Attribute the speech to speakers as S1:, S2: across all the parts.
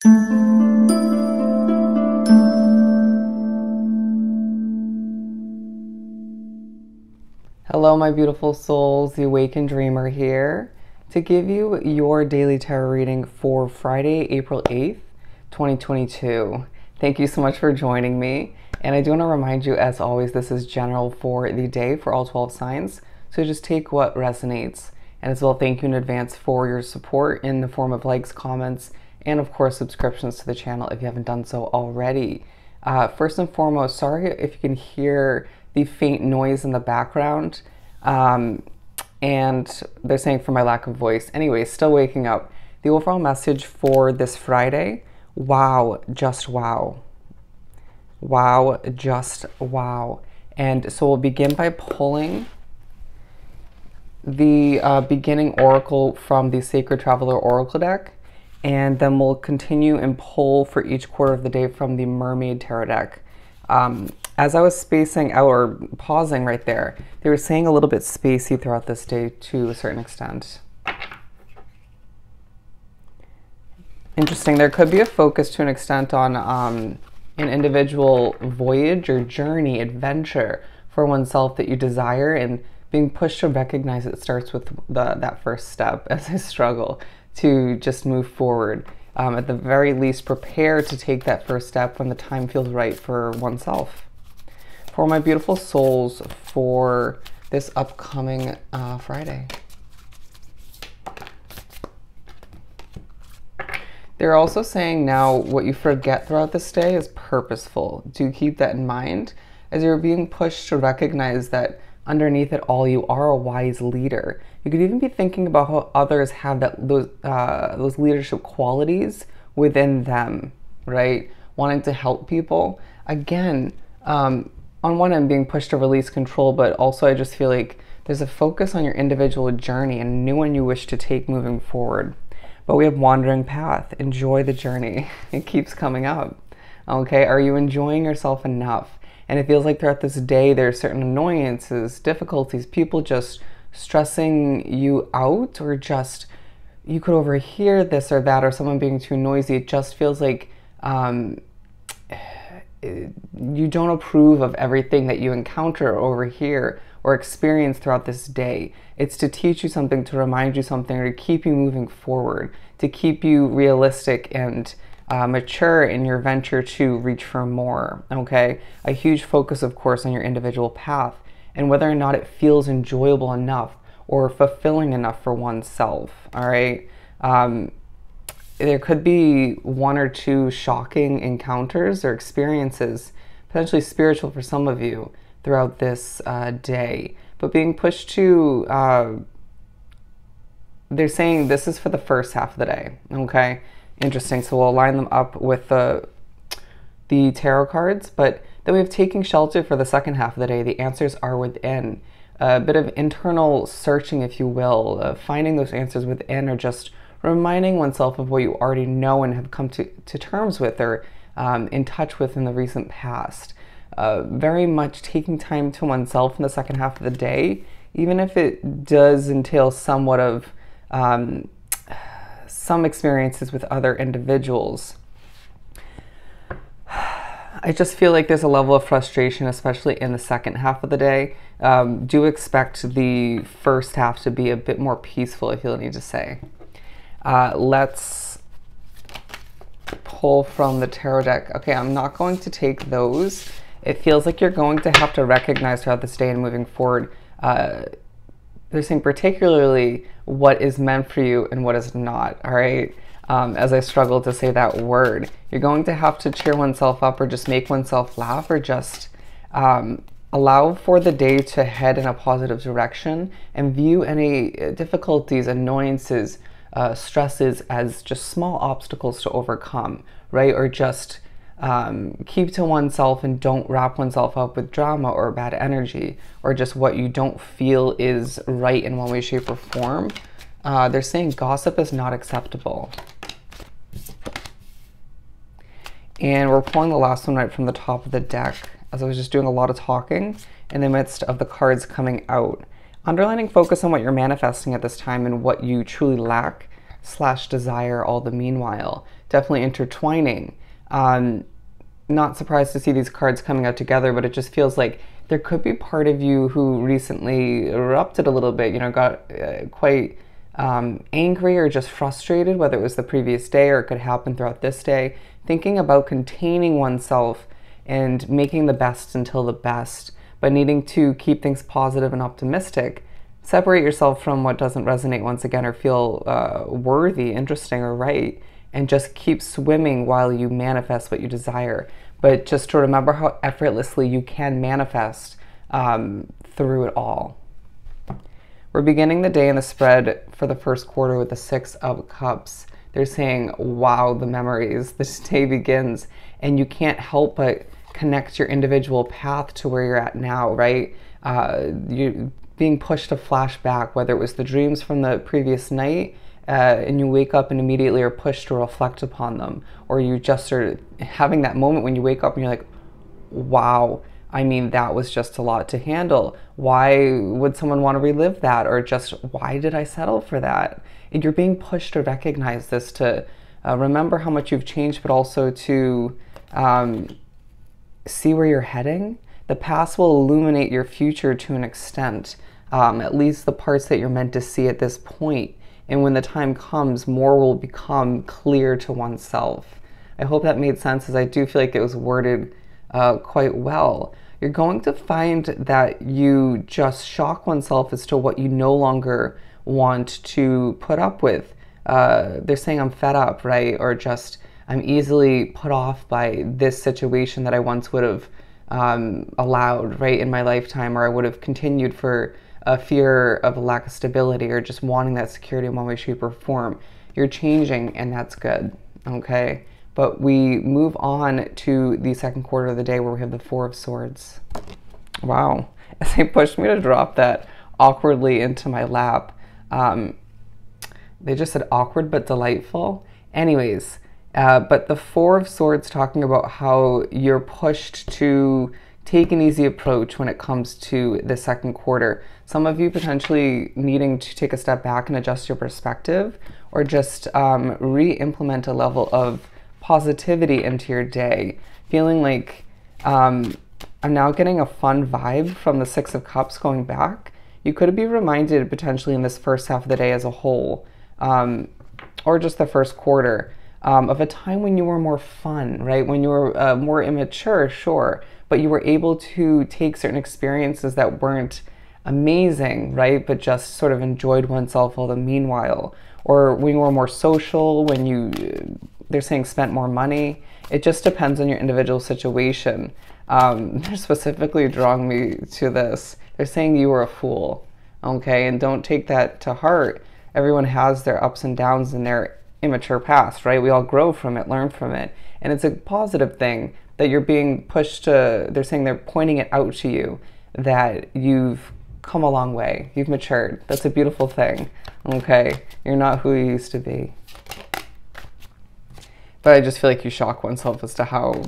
S1: Hello, my beautiful souls. The Awakened Dreamer here to give you your daily tarot reading for Friday, April 8th, 2022. Thank you so much for joining me. And I do want to remind you, as always, this is general for the day for all 12 signs. So just take what resonates. And as well, thank you in advance for your support in the form of likes, comments, and of course, subscriptions to the channel if you haven't done so already. First and foremost, sorry if you can hear the faint noise in the background. And they're saying for my lack of voice. Anyway, still waking up. The overall message for this Friday, wow, just wow. Wow, just wow. And so we'll begin by pulling the beginning oracle from the Sacred Traveler Oracle deck, and then we'll continue and pull for each quarter of the day from the Mermaid Tarot deck. As I was spacing out or pausing right there, they were saying a little bit spacey throughout this day to a certain extent. Interesting. There could be a focus to an extent on an individual voyage or journey, adventure for oneself that you desire, and being pushed to recognize it starts with that first step as I struggle to just move forward. At the very least, prepare to take that first step when the time feels right for oneself. For my beautiful souls for this upcoming Friday. They're also saying now what you forget throughout this day is purposeful. Do keep that in mind as you're being pushed to recognize that underneath it all, you are a wise leader. You could even be thinking about how others have those leadership qualities within them, right? Wanting to help people. Again, on one end, being pushed to release control, but also I just feel like there's a focus on your individual journey and a new one you wish to take moving forward. But we have wandering path. Enjoy the journey. It keeps coming up. Okay, are you enjoying yourself enough? And it feels like throughout this day, there are certain annoyances, difficulties, people just stressing you out, or just you could overhear this or that, or someone being too noisy. It just feels like you don't approve of everything that you encounter, or overhear, or experience throughout this day. It's to teach you something, to remind you something, or to keep you moving forward, to keep you realistic and mature in your venture to reach for more, okay? A huge focus, of course, on your individual path and whether or not it feels enjoyable enough or fulfilling enough for oneself, all right? There could be one or two shocking encounters or experiences, potentially spiritual for some of you, throughout this day. But being pushed to, they're saying this is for the first half of the day, okay? Interesting. So we'll line them up with the tarot cards, but then we have taking shelter for the second half of the day. The answers are within. A bit of internal searching, if you will, finding those answers within, or just reminding oneself of what you already know and have come to terms with, or in touch with in the recent past. Very much taking time to oneself in the second half of the day, even if it does entail somewhat of some experiences with other individuals. I just feel like there's a level of frustration, especially in the second half of the day. Do expect the first half to be a bit more peaceful, I feel I need to say. Let's pull from the tarot deck. Okay, I'm not going to take those. It feels like you're going to have to recognize throughout this day and moving forward, they're saying particularly what is meant for you and what is not, all right? As I struggle to say that word, you're going to have to cheer oneself up, or just make oneself laugh, or just allow for the day to head in a positive direction, and view any difficulties, annoyances, stresses as just small obstacles to overcome, right? Or just keep to oneself and don't wrap oneself up with drama or bad energy, or just what you don't feel is right in one way, shape, or form. They're saying gossip is not acceptable. And we're pulling the last one right from the top of the deck, as I was just doing a lot of talking in the midst of the cards coming out. Underlining focus on what you're manifesting at this time and what you truly lack. slash desire all the meanwhile. Definitely intertwining. Not surprised to see these cards coming out together, but it just feels like there could be part of you who recently erupted a little bit, you know, got quite angry or just frustrated, whether it was the previous day or it could happen throughout this day, thinking about containing oneself and making the best until the best, but needing to keep things positive and optimistic. Separate yourself from what doesn't resonate once again or feel worthy, interesting, or right, and just keep swimming while you manifest what you desire. But just to remember how effortlessly you can manifest through it all. We're beginning the day in the spread for the first quarter with the 6 of Cups. They're saying, wow, the memories. This day begins, and you can't help but connect your individual path to where you're at now, right? You being pushed to flashback, whether it was the dreams from the previous night, and you wake up and immediately are pushed to reflect upon them, or you just are having that moment when you wake up and you're like, wow, I mean, that was just a lot to handle. Why would someone want to relive that? Or just, why did I settle for that? And you're being pushed to recognize this, to remember how much you've changed, but also to see where you're heading. The past will illuminate your future to an extent, at least the parts that you're meant to see at this point. And when the time comes, more will become clear to oneself. I hope that made sense, as I do feel like it was worded quite well. You're going to find that you just shock oneself as to what you no longer want to put up with. They're saying I'm fed up, right? Or just I'm easily put off by this situation that I once would have allowed, right, in my lifetime, or I would have continued for a fear of a lack of stability, or just wanting that security in one way, shape, or form. You're changing, and that's good, okay? But we move on to the second quarter of the day, where we have the 4 of Swords. Wow. As they pushed me to drop that awkwardly into my lap. They just said awkward but delightful. Anyways, but the 4 of Swords, talking about how you're pushed to take an easy approach when it comes to the second quarter. Some of you potentially needing to take a step back and adjust your perspective, or just re-implement a level of positivity into your day. Feeling like I'm now getting a fun vibe from the 6 of Cups going back. You could be reminded potentially in this first half of the day as a whole, or just the first quarter, of a time when you were more fun, right? When you were more immature, sure, but you were able to take certain experiences that weren't amazing, right? But just sort of enjoyed oneself all the meanwhile. Or when you were more social, when you, they're saying spent more money. It just depends on your individual situation. They're specifically drawing me to this. They're saying you were a fool, okay? And don't take that to heart. Everyone has their ups and downs in their immature past, right? We all grow from it, learn from it. And it's a positive thing that you're being pushed to, they're saying they're pointing it out to you, that you've come a long way. You've matured. That's a beautiful thing, okay? You're not who you used to be. But I just feel like you shock oneself as to how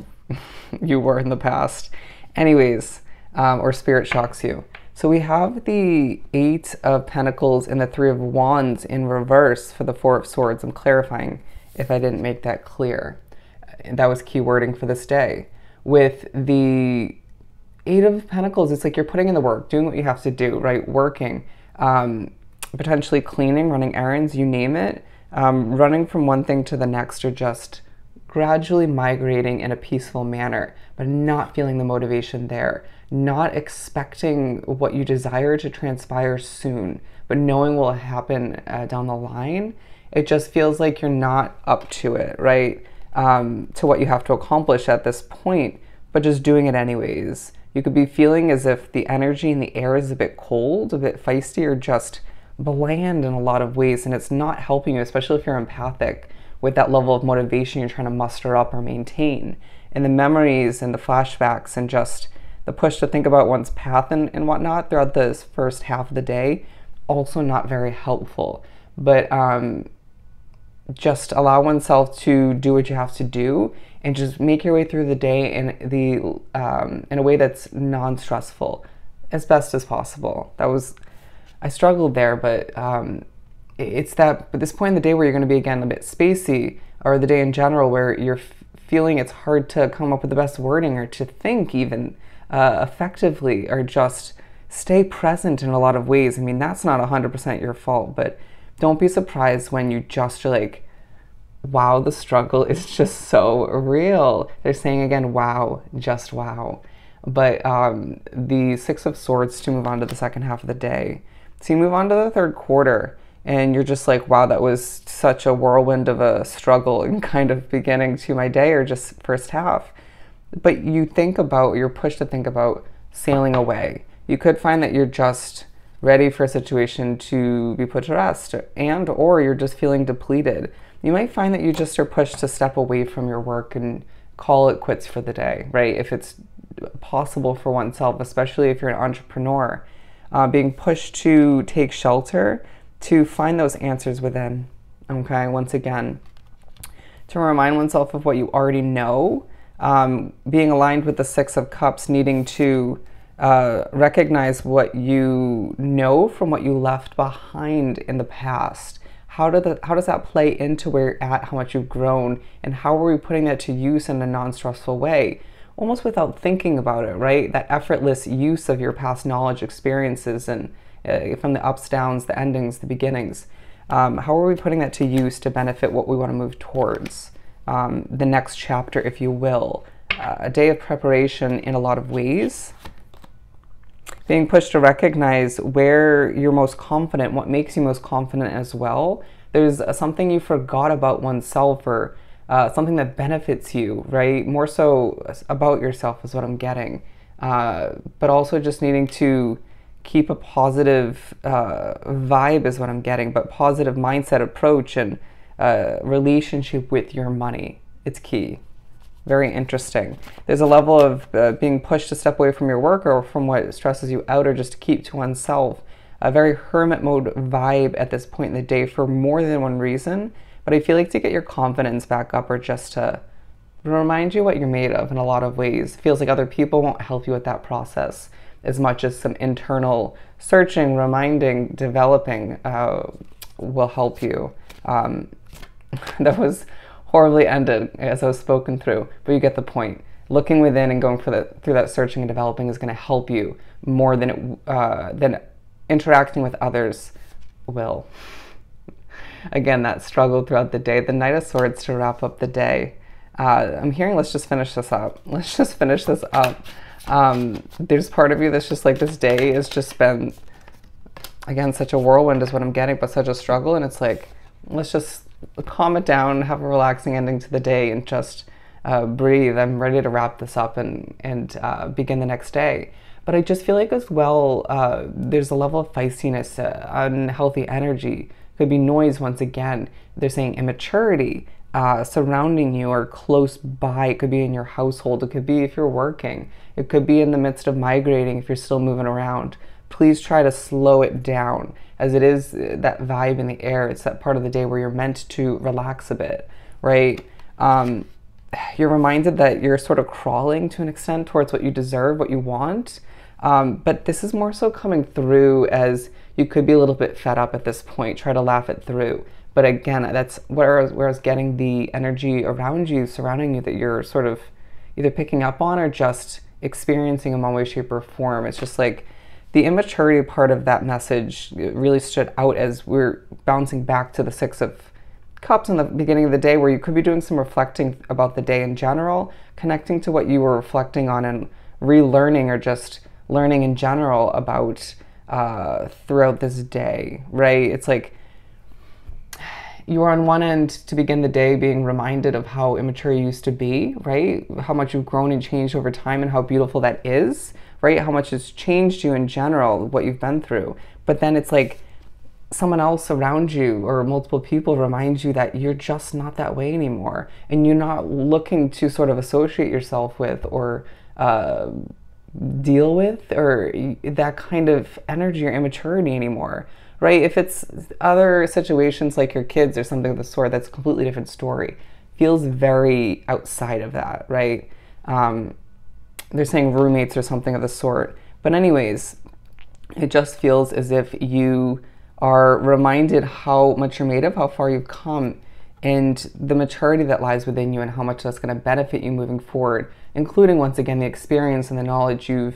S1: you were in the past. Anyways, or spirit shocks you. So we have the 8 of Pentacles and the 3 of Wands in reverse for the 4 of Swords. I'm clarifying if I didn't make that clear. That was key wording for this day. With the 8 of Pentacles, it's like you're putting in the work, doing what you have to do, right? Working, potentially cleaning, running errands, you name it. Running from one thing to the next, or just gradually migrating in a peaceful manner, but not feeling the motivation there. Not expecting what you desire to transpire soon, but knowing what will happen down the line. It just feels like you're not up to it, right? To what you have to accomplish at this point, but just doing it anyways. You could be feeling as if the energy in the air is a bit cold, a bit feisty, or just bland in a lot of ways, and it's not helping you, especially if you're empathic, with that level of motivation you're trying to muster up or maintain. And the memories and the flashbacks and just the push to think about one's path and whatnot throughout this first half of the day, also not very helpful. But just allow oneself to do what you have to do, and just make your way through the day in a way that's non-stressful as best as possible. I struggled there, but it's that at this point in the day where you're going to be again a bit spacey, or the day in general where you're feeling it's hard to come up with the best wording or to think even effectively, or just stay present in a lot of ways. I mean, that's not 100% your fault, but don't be surprised when you just are like, wow, the struggle is just so real. They're saying again, wow, just wow. But the Six of Swords to move on to the second half of the day. So you move on to the third quarter, and you're just like, wow, that was such a whirlwind of a struggle and kind of beginning to my day, or just first half. But you think about, you're pushed to think about sailing away. You could find that you're just ready for a situation to be put to rest, and or you're just feeling depleted. You might find that you just are pushed to step away from your work and call it quits for the day, right? If it's possible for oneself, especially if you're an entrepreneur, being pushed to take shelter, to find those answers within, okay? Once again, to remind oneself of what you already know, being aligned with the Six of Cups, needing to recognize what you know from what you left behind in the past. How does that play into where you're at, how much you've grown, and how are we putting that to use in a non-stressful way? Almost without thinking about it, right? That effortless use of your past knowledge, experiences, and from the ups, downs, the endings, the beginnings. How are we putting that to use to benefit what we want to move towards? The next chapter, if you will. A day of preparation in a lot of ways. Being pushed to recognize where you're most confident, what makes you most confident as well. There's something you forgot about oneself, or something that benefits you, right? More so about yourself is what I'm getting. But also just needing to keep a positive vibe is what I'm getting, but positive mindset, approach, and relationship with your money. It's key. Very interesting. There's a level of being pushed to step away from your work or from what stresses you out, or just to keep to oneself. A very hermit mode vibe at this point in the day for more than one reason. But I feel like to get your confidence back up, or just to remind you what you're made of in a lot of ways. Feels like other people won't help you with that process as much as some internal searching, reminding, developing will help you. That was horribly ended as I was spoken through, but you get the point. Looking within and going through that searching and developing is going to help you more than interacting with others will. Again, that struggle throughout the day. The Knight of Swords to wrap up the day. I'm hearing, let's just finish this up. Let's just finish this up. There's part of you that's just like, this day has just been, again, such a whirlwind is what I'm getting, but such a struggle. And it's like, let's just calm it down, have a relaxing ending to the day, and just breathe. I'm ready to wrap this up and begin the next day. But I just feel like as well, there's a level of feistiness, unhealthy energy. Could be noise once again. They're saying immaturity surrounding you or close by. It could be in your household. It could be if you're working. It could be in the midst of migrating if you're still moving around. Please try to slow it down, as it is that vibe in the air. It's that part of the day where you're meant to relax a bit, right? You're reminded that you're sort of crawling to an extent towards what you deserve, what you want. But this is more so coming through as you could be a little bit fed up at this point. Try to laugh it through. But again, that's where I was getting the energy around you, surrounding you, that you're sort of either picking up on or just experiencing in one way, shape, or form. It's just like the immaturity part of that message really stood out as we're bouncing back to the Six of Cups in the beginning of the day, where you could be doing some reflecting about the day in general, connecting to what you were reflecting on, and relearning or just learning in general about throughout this day, right? It's like you are on one end to begin the day being reminded of how immature you used to be, right? How much you've grown and changed over time, and how beautiful that is, right? How much has changed you in general, what you've been through. But then it's like someone else around you or multiple people remind you that you're just not that way anymore, and you're not looking to sort of associate yourself with or deal with or that kind of energy or immaturity anymore, right? If it's other situations like your kids or something of the sort, that's a completely different story. Feels very outside of that, right? They're saying roommates or something of the sort. But anyways, it just feels as if you are reminded how much you're made of, how far you've come, and the maturity that lies within you and how much that's going to benefit you moving forward, including, once again, the experience and the knowledge you've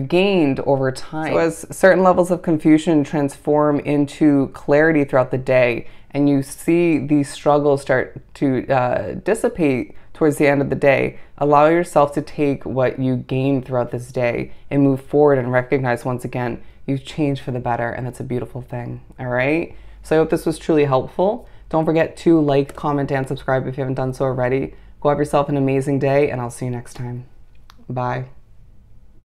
S1: gained over time. So as certain levels of confusion transform into clarity throughout the day, and you see these struggles start to dissipate towards the end of the day, allow yourself to take what you gained throughout this day and move forward and recognize, once again, you've changed for the better, and that's a beautiful thing. All right? So I hope this was truly helpful. Don't forget to like, comment, and subscribe if you haven't done so already. Go have yourself an amazing day, and I'll see you next time. Bye.